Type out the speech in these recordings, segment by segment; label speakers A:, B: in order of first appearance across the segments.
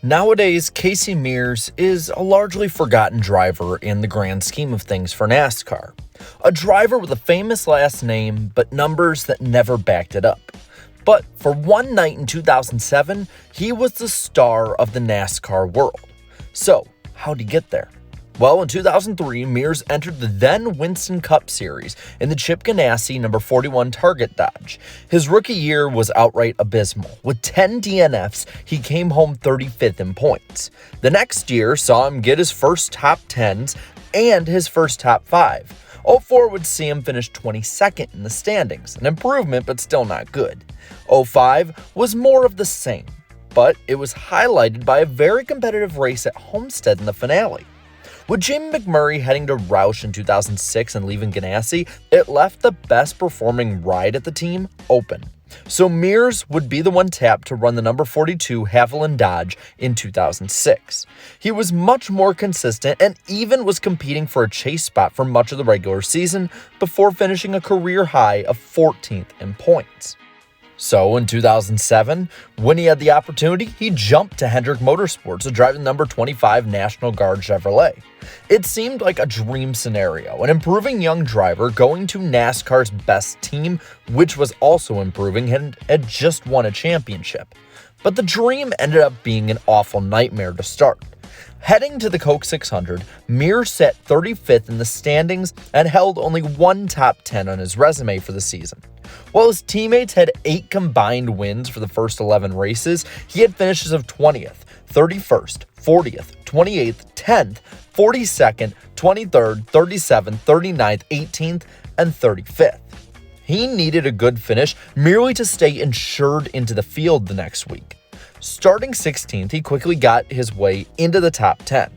A: Nowadays, Casey Mears is a largely forgotten driver in the grand scheme of things for NASCAR. A driver with a famous last name, but numbers that never backed it up. But for one night in 2007, he was the star of the NASCAR world. So, how'd he get there? Well, in 2003, Mears entered the then Winston Cup Series in the Chip Ganassi number 41 Target Dodge. His rookie year was outright abysmal. With 10 DNFs, he came home 35th in points. The next year saw him get his first top 10s and his first top 5. 04 would see him finish 22nd in the standings, an improvement but still not good. 05 was more of the same, but it was highlighted by a very competitive race at Homestead in the finale. With Jamie McMurray heading to Roush in 2006 and leaving Ganassi, it left the best performing ride at the team open. So Mears would be the one tapped to run the number 42 Haviland Dodge in 2006. He was much more consistent and even was competing for a chase spot for much of the regular season before finishing a career high of 14th in points. So in 2007, when he had the opportunity, he jumped to Hendrick Motorsports to drive the number 25 National Guard Chevrolet. It seemed like a dream scenario, an improving young driver going to NASCAR's best team, which was also improving and had just won a championship. But the dream ended up being an awful nightmare to start. Heading to the Coke 600, Mears sat 35th in the standings and held only one top 10 on his resume for the season. While his teammates had 8 combined wins for the first 11 races, he had finishes of 20th, 31st, 40th, 28th, 10th, 42nd, 23rd, 37th, 39th, 18th, and 35th. He needed a good finish merely to stay insured into the field the next week. Starting 16th, he quickly got his way into the top 10.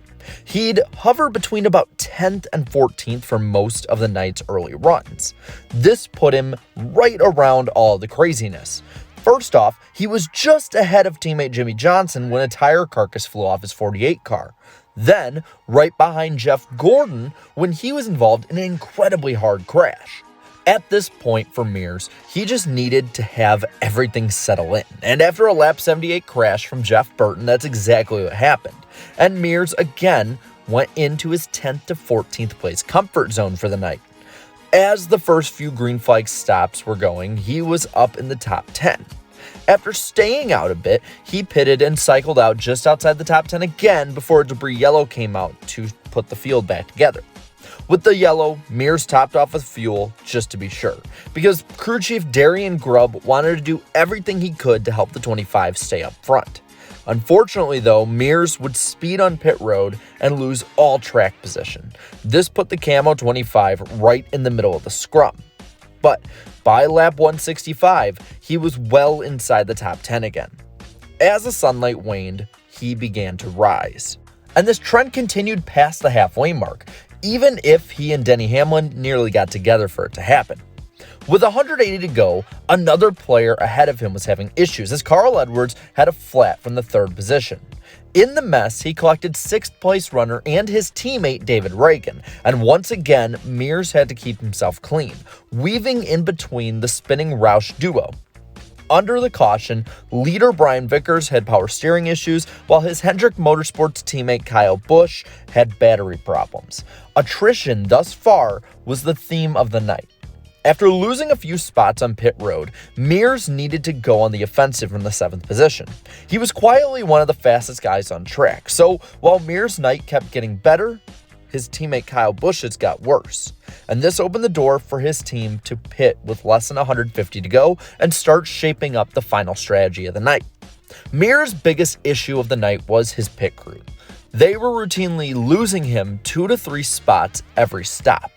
A: He'd hover between about 10th and 14th for most of the night's early runs. This put him right around all the craziness. First off, he was just ahead of teammate Jimmy Johnson when a tire carcass flew off his 48 car. Then, right behind Jeff Gordon when he was involved in an incredibly hard crash. At this point for Mears, he just needed to have everything settle in. And after a lap 78 crash from Jeff Burton, that's exactly what happened. And Mears again went into his 10th to 14th place comfort zone for the night. As the first few green flag stops were going, he was up in the top 10. After staying out a bit, he pitted and cycled out just outside the top 10 again before a debris yellow came out to put the field back together. With the yellow, Mears topped off with fuel just to be sure, because crew chief Darian Grubb wanted to do everything he could to help the 25 stay up front. Unfortunately though, Mears would speed on pit road and lose all track position. This put the Camo 25 right in the middle of the scrum. But by lap 165, he was well inside the top 10 again. As the sunlight waned, he began to rise. And this trend continued past the halfway mark, even if he and Denny Hamlin nearly got together for it to happen. With 180 to go, another player ahead of him was having issues as Carl Edwards had a flat from the 3rd position. In the mess, he collected 6th place runner and his teammate David Reagan, and once again, Mears had to keep himself clean, weaving in between the spinning Roush duo. Under the caution, leader Brian Vickers had power steering issues, while his Hendrick Motorsports teammate Kyle Busch had battery problems. Attrition thus far was the theme of the night. After losing a few spots on pit road, Mears needed to go on the offensive from the 7th position. He was quietly one of the fastest guys on track, so while Mears' night kept getting better, his teammate Kyle Busch's got worse. And this opened the door for his team to pit with less than 150 to go and start shaping up the final strategy of the night. Mears' biggest issue of the night was his pit crew. They were routinely losing him 2 to 3 spots every stop.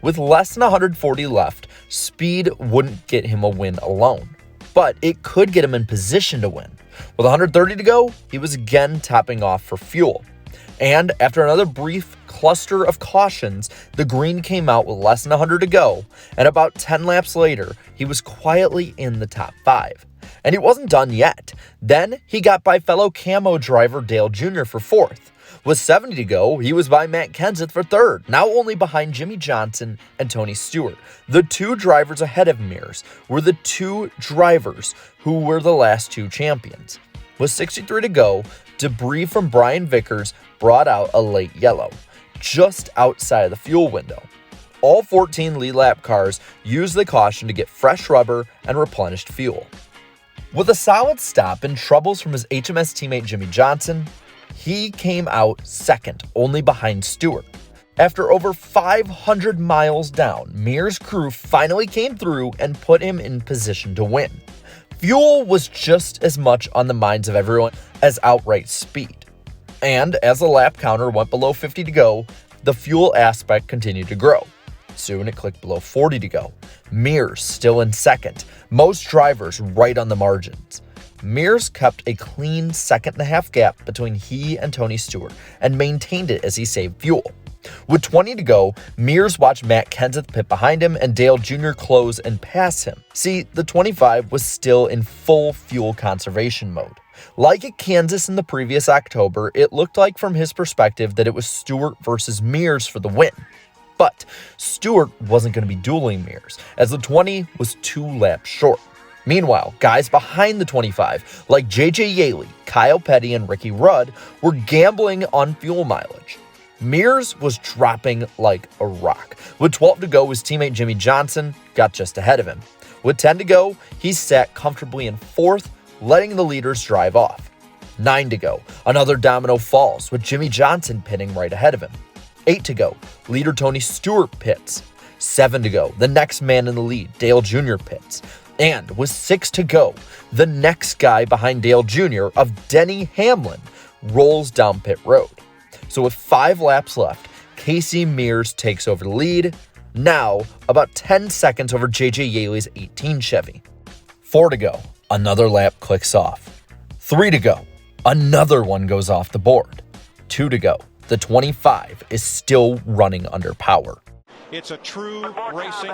A: With less than 140 left, speed wouldn't get him a win alone, but it could get him in position to win. With 130 to go, he was again topping off for fuel. And after another brief cluster of cautions, the green came out with less than 100 to go, and about 10 laps later, he was quietly in the top 5. And he wasn't done yet. Then he got by fellow Camo driver Dale Jr. for 4th. With 70 to go, he was by Matt Kenseth for 3rd, now only behind Jimmy Johnson and Tony Stewart. The 2 drivers ahead of Mears were the 2 drivers who were the last 2 champions. With 63 to go, debris from Brian Vickers brought out a late yellow, just outside of the fuel window. All 14 lead lap cars used the caution to get fresh rubber and replenished fuel. With a solid stop and troubles from his HMS teammate Jimmie Johnson, he came out second, only behind Stewart. After over 500 miles down, Mears' crew finally came through and put him in position to win. Fuel was just as much on the minds of everyone as outright speed. And as the lap counter went below 50 to go, the fuel aspect continued to grow. Soon it clicked below 40 to go. Mears still in second, most drivers right on the margins. Mears kept a clean second-and-a-half gap between he and Tony Stewart and maintained it as he saved fuel. With 20 to go, Mears watched Matt Kenseth pit behind him and Dale Jr. close and pass him. See, the 25 was still in full fuel conservation mode. Like at Kansas in the previous October, it looked like from his perspective that it was Stewart versus Mears for the win. But Stewart wasn't going to be dueling Mears, as the 20 was 2 laps short. Meanwhile, guys behind the 25, like J.J. Yaley, Kyle Petty, and Ricky Rudd, were gambling on fuel mileage. Mears was dropping like a rock. With 12 to go, his teammate Jimmie Johnson got just ahead of him. With 10 to go, he sat comfortably in 4th, letting the leaders drive off. 9 to go, another domino falls, with Jimmie Johnson pitting right ahead of him. 8 to go, leader Tony Stewart pits. 7 to go, the next man in the lead, Dale Jr. pits. And with 6 to go, the next guy behind Dale Jr. of Denny Hamlin rolls down pit road. So with 5 laps left, Casey Mears takes over the lead, now about 10 seconds over J.J. Yaley's 18 Chevy. 4 to go, another lap clicks off. 3 to go, another one goes off the board. 2 to go, the 25 is still running under power.
B: It's a true racing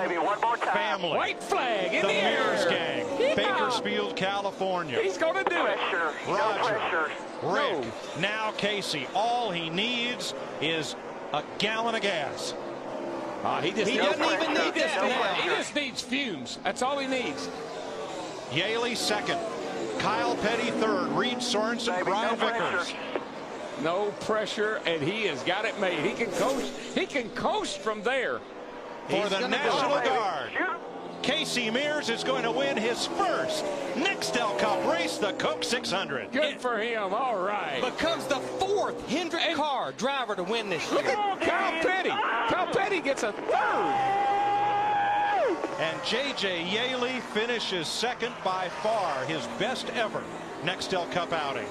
B: family.
C: White flag in
B: the
C: the
B: Mears
C: air.
B: gang,
C: Yeehaw.
B: Bakersfield, California.
C: He's going to do it.
B: Roger, Rick, now Casey. All he needs is a gallon of gas.
C: He
B: doesn't even need this now.
C: He just needs fumes. That's all he needs.
B: Yaley second, Kyle Petty third, Reed Sorensen, Brian Vickers.
C: No pressure, and he has got it made. He can coast. He can coast from there.
B: For the National Guard, Casey Mears is going to win his first Nextel Cup race, the Coke 600.
C: Good for him. All right.
D: Becomes the 4th Hendrick car driver to win this year.
C: Look at Kyle Petty. Kyle Petty gets a 3rd.
B: And J.J. Yaley finishes second, by far his best ever Nextel Cup outing.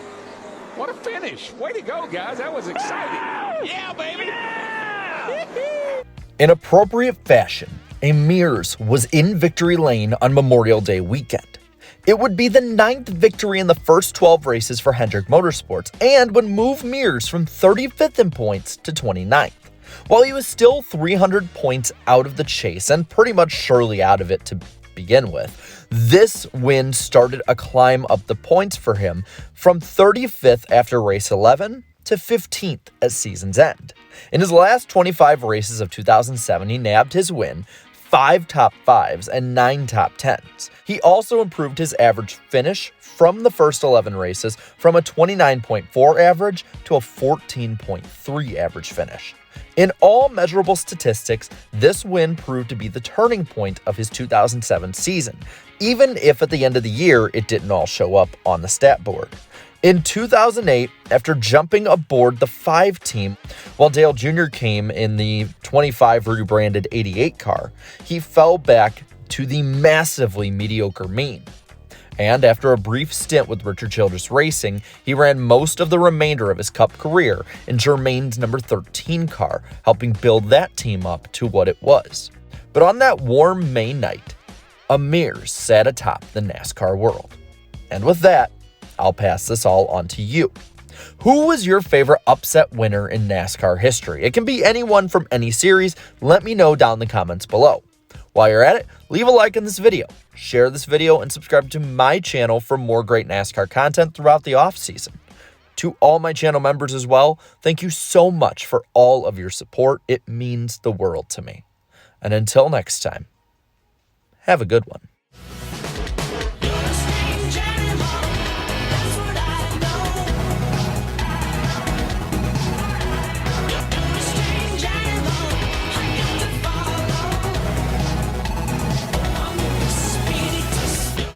C: What a finish. Way to go, guys. That was exciting. Yeah, baby. Yeah.
A: In appropriate fashion, a Mears was in victory lane on Memorial Day weekend. It would be the 9th victory in the first 12 races for Hendrick Motorsports and would move Mears from 35th in points to 29th. While he was still 300 points out of the chase and pretty much surely out of it to begin with, this win started a climb up the points for him from 35th after race 11 to 15th at season's end. In his last 25 races of 2007, he nabbed his win, 5 top 5s and 9 top 10s. He also improved his average finish from the first 11 races from a 29.4 average to a 14.3 average finish. In all measurable statistics, this win proved to be the turning point of his 2007 season, even if at the end of the year it didn't all show up on the stat board. In 2008, after jumping aboard the 5 team, while Dale Jr. came in the 25 rebranded 88 car, he fell back to the massively mediocre mean. And after a brief stint with Richard Childress Racing, he ran most of the remainder of his Cup career in Germain's number 13 car, helping build that team up to what it was. But on that warm May night, a Mears sat atop the NASCAR world. And with that, I'll pass this all on to you. Who was your favorite upset winner in NASCAR history? It can be anyone from any series. Let me know down in the comments below. While you're at it, leave a like on this video, share this video, and subscribe to my channel for more great NASCAR content throughout the off-season. To all my channel members as well, thank you so much for all of your support. It means the world to me. And until next time, have a good one.